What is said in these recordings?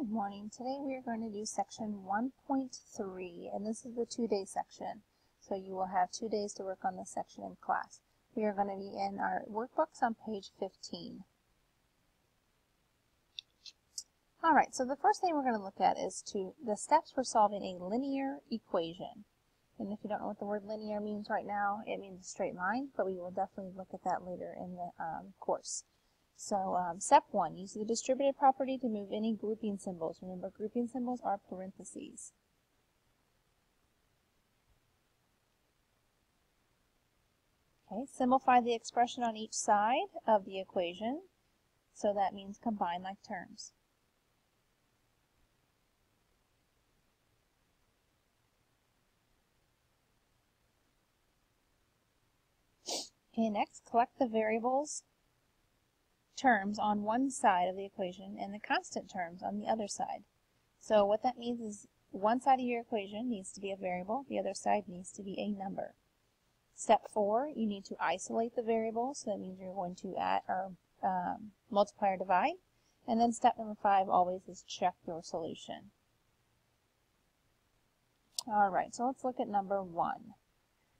Good morning. Today we are going to do section 1.3, and this is the 2-day section. So you will have 2 days to work on this section in class. We are going to be in our workbooks on page 15. Alright, so the first thing we're going to look at is the steps for solving a linear equation. And if you don't know what the word linear means right now, it means a straight line, but we will definitely look at that later in the course. So step 1, use the distributive property to move any grouping symbols. Remember, grouping symbols are parentheses. Okay, simplify the expression on each side of the equation. So that means combine like terms. Okay, next, collect the variables terms on one side of the equation and the constant terms on the other side. So what that means is one side of your equation needs to be a variable, the other side needs to be a number. Step 4, you need to isolate the variable, so that means you're going to add or multiply or divide. And then step number 5 always is check your solution. Alright, so let's look at number 1.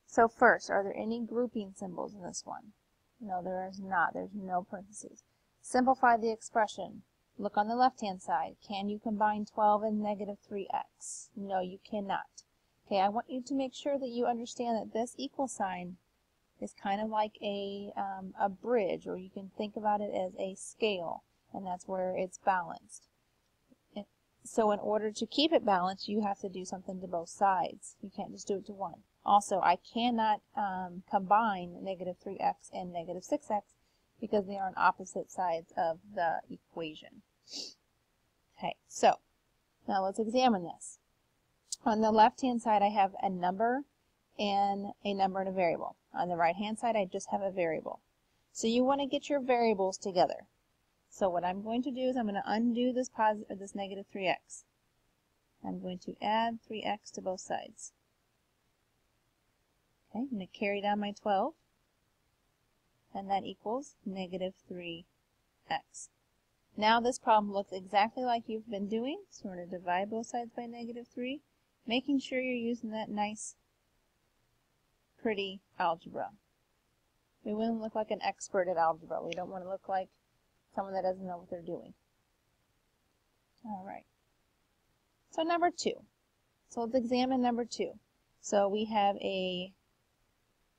So first, are there any grouping symbols in this one? No, there is not. There's no parentheses. Simplify the expression. Look on the left-hand side. Can you combine 12 and negative 3x? No, you cannot. Okay, I want you to make sure that you understand that this equal sign is kind of like a bridge, or you can think about it as a scale, and that's where it's balanced. So in order to keep it balanced, you have to do something to both sides. You can't just do it to one. Also, I cannot combine negative 3x and negative 6x because they are on opposite sides of the equation. Okay, so now let's examine this. On the left-hand side, I have a number and a variable. On the right-hand side, I just have a variable. So you want to get your variables together. So what I'm going to do is I'm going to undo this negative 3x. I'm going to add 3x to both sides. Okay, I'm going to carry down my 12, and that equals negative 3x. Now this problem looks exactly like you've been doing, so we're going to divide both sides by negative 3, making sure you're using that nice, pretty algebra. We want to look like an expert at algebra. We don't want to look like someone that doesn't know what they're doing. Alright, so number 2. So let's examine number 2. So we have a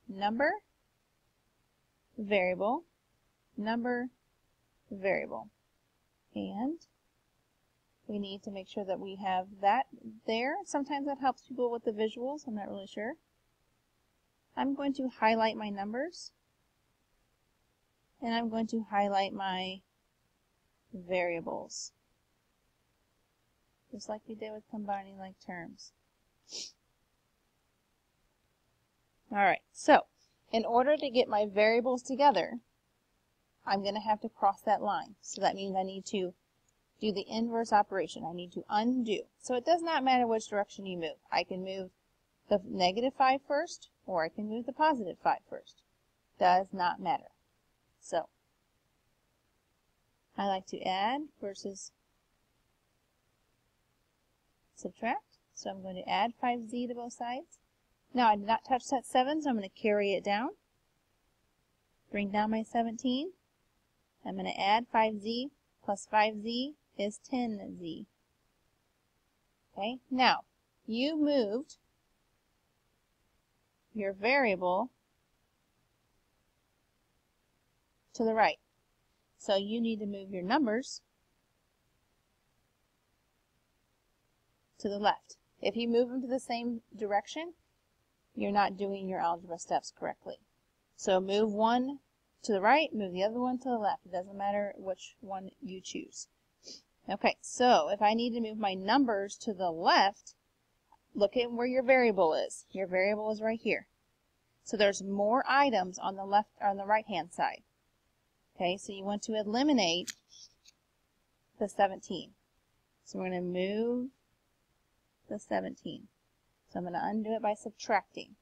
number, variable, number, variable. And we need to make sure that we have that there. Sometimes that helps people with the visuals. I'm not really sure. I'm going to highlight my numbers, and I'm going to highlight my variables, just like we did with combining like terms. Alright, so in order to get my variables together, I'm going to have to cross that line. So that means I need to do the inverse operation. I need to undo. So it does not matter which direction you move. I can move the negative 5 first, or I can move the positive 5 first. Does not matter. So I like to add versus subtract. So I'm going to add 5z to both sides. Now I did not touch that 7, so I'm going to carry it down. Bring down my 17. I'm going to add 5z plus 5z is 10z. Okay, now you moved your variable to the right. So you need to move your numbers to the left. If you move them to the same direction, you're not doing your algebra steps correctly. So move one to the right, move the other one to the left. It doesn't matter which one you choose. Okay, so if I need to move my numbers to the left, look at where your variable is. Your variable is right here. So there's more items on the left or on the right hand side. Okay, so you want to eliminate the 17. So we're going to move the 17. So I'm going to undo it by subtracting.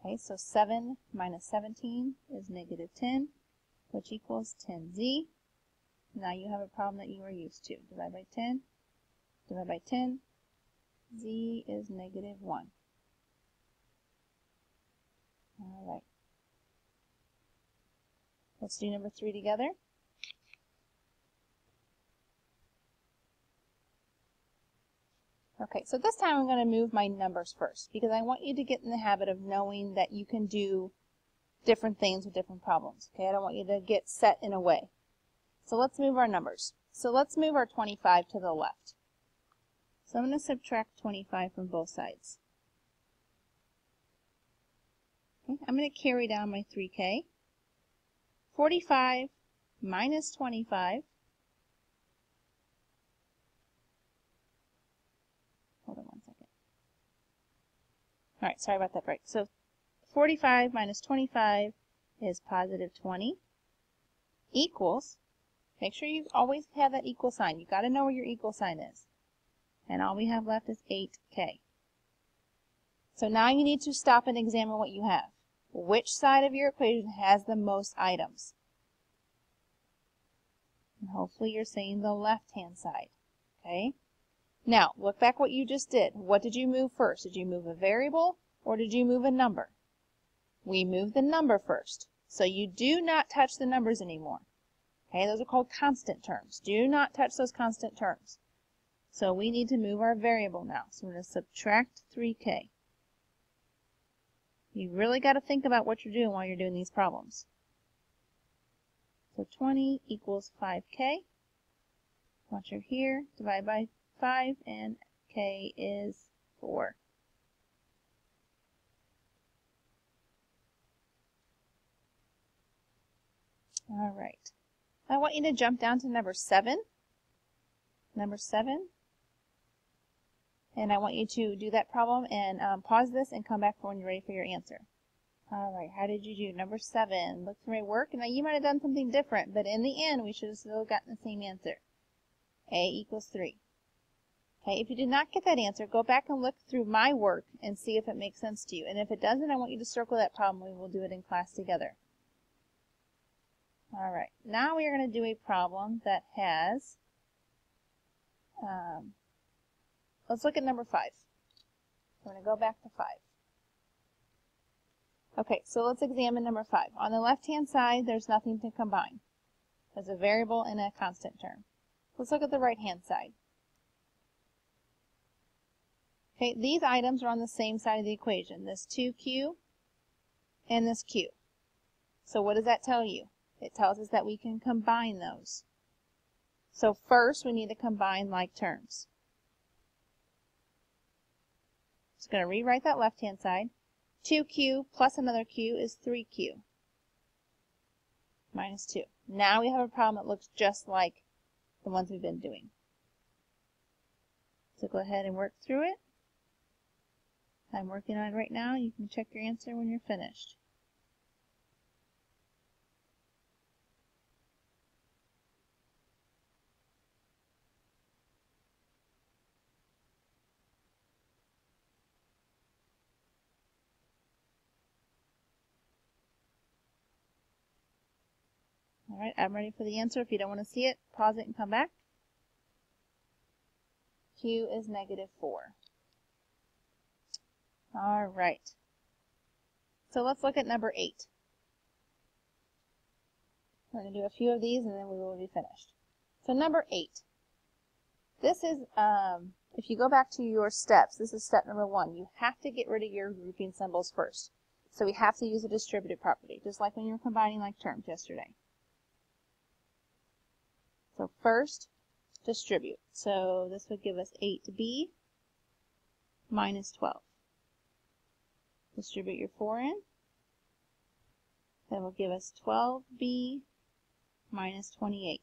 Okay, so 7 minus 17 is negative 10, which equals 10z. Now you have a problem that you are used to. Divide by 10, divide by 10, z is negative 1. All right. Let's do number 3 together. Okay, so this time I'm going to move my numbers first because I want you to get in the habit of knowing that you can do different things with different problems. Okay, I don't want you to get set in a way. So let's move our numbers. So let's move our 25 to the left. So I'm going to subtract 25 from both sides. Okay, I'm going to carry down my 3k. 45 minus 25. Hold on one second. All right, sorry about that break. So 45 minus 25 is positive 20 equals, make sure you always have that equal sign. You got to know where your equal sign is. And all we have left is 8k. So now you need to stop and examine what you have. Which side of your equation has the most items? And hopefully you're saying the left-hand side. Okay? Now, look back what you just did. What did you move first? Did you move a variable or did you move a number? We moved the number first. So you do not touch the numbers anymore. Okay, those are called constant terms. Do not touch those constant terms. So we need to move our variable now. So we're going to subtract 3k. You really got to think about what you're doing while you're doing these problems. So 20 equals 5k. Once you're here, divide by 5, and k is 4. All right. I want you to jump down to number 7. Number 7. And I want you to do that problem and pause this and come back for when you're ready for your answer. All right, how did you do? Number 7. Look through my work. Now you might have done something different, but in the end we should have still gotten the same answer. A equals 3. Okay, if you did not get that answer, go back and look through my work and see if it makes sense to you. And if it doesn't, I want you to circle that problem. We will do it in class together. All right, now we are going to do a problem that has, let's look at number 5. We're going to go back to 5. Okay, so let's examine number 5. On the left-hand side, there's nothing to combine. There's a variable and a constant term. Let's look at the right-hand side. Okay, these items are on the same side of the equation, this 2q and this q. So what does that tell you? It tells us that we can combine those. So first, we need to combine like terms. Just going to rewrite that left-hand side. 2q plus another q is 3q minus 2. Now we have a problem that looks just like the ones we've been doing. So go ahead and work through it. I'm working on it right now. You can check your answer when you're finished. All right, I'm ready for the answer. If you don't want to see it, pause it and come back. Q is negative 4. All right. So let's look at number 8. We're going to do a few of these and then we will be finished. So number 8. This is, if you go back to your steps, this is step number 1. You have to get rid of your grouping symbols first. So we have to use a distributive property, just like when you were combining like terms yesterday. So first, distribute. So this would give us 8b minus 12. Distribute your 4 in. That will give us 12b minus 28.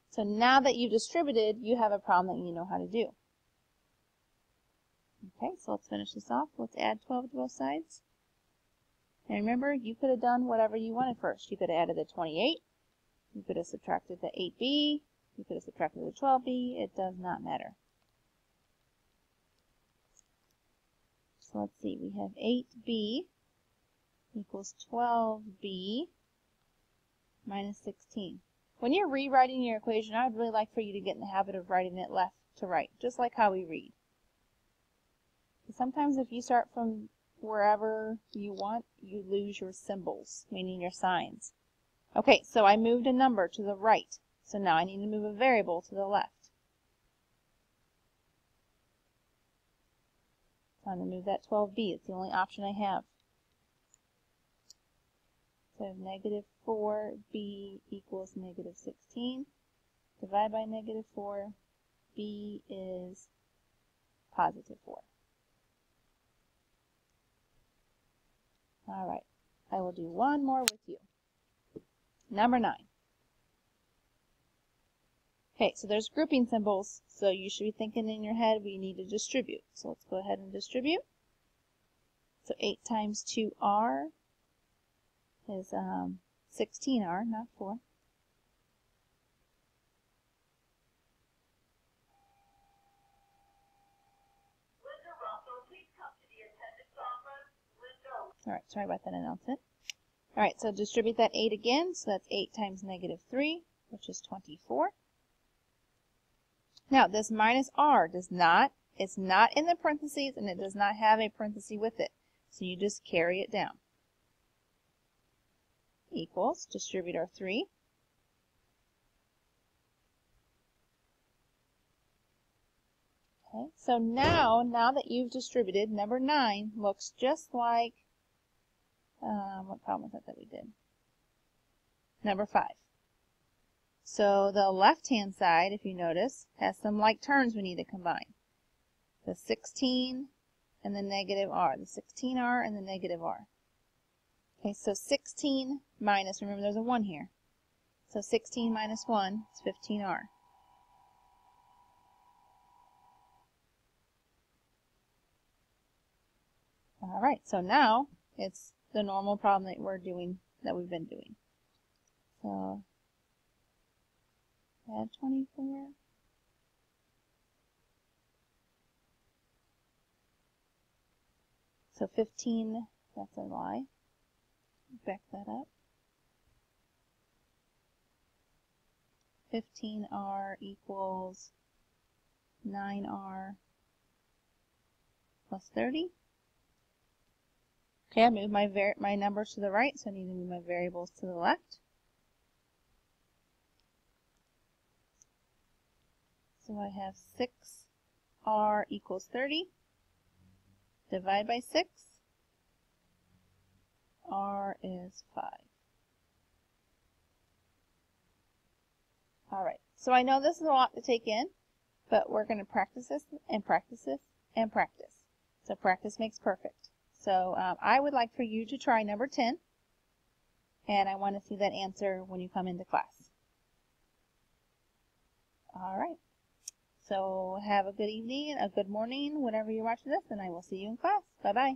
So now that you've distributed, you have a problem that you know how to do. Okay, so let's finish this off. Let's add 12 to both sides. And remember, you could have done whatever you wanted first. You could have added the 28. You could have subtracted the 8b. You could have subtracted the 12b. It does not matter. So let's see. We have 8b equals 12b minus 16. When you're rewriting your equation, I would really like for you to get in the habit of writing it left to right, just like how we read. Sometimes if you start from wherever you want, you lose your symbols, meaning your signs. Okay, so I moved a number to the right, so now I need to move a variable to the left. So I'm going to move that 12b. It's the only option I have. So negative 4b equals negative 16. Divide by negative 4. B is positive 4. All right. I will do one more with you. Number 9. Okay, so there's grouping symbols, so you should be thinking in your head we need to distribute. So let's go ahead and distribute. So 8 times 2r is 16r, not 4. All right, sorry about that announcement. All right, so distribute that 8 again, so that's 8 times negative 3, which is 24. Now, this minus r it's not in the parentheses, and it does not have a parenthesis with it. So you just carry it down. Equals, distribute our 3. Okay, so now that you've distributed, number 9 looks just like, what problem was that we did? Number 5. So the left-hand side, if you notice, has some like terms we need to combine. The 16 and the negative r. The 16r and the negative r. Okay, so 16 minus, remember there's a 1 here. So 16 minus 1 is 15r. All right, so now it's the normal problem that we've been doing. So add 24. So 15, that's a lie. Back that up. 15r equals 9r plus 30. Okay, I moved my numbers to the right, so I need to move my variables to the left. So I have 6r equals 30. Divide by 6. R is 5. All right, so I know this is a lot to take in, but we're going to practice this and practice this and practice. So practice makes perfect. So I would like for you to try number 10, and I want to see that answer when you come into class. All right. So have a good evening, a good morning, whenever you're watching this, and I will see you in class. Bye-bye.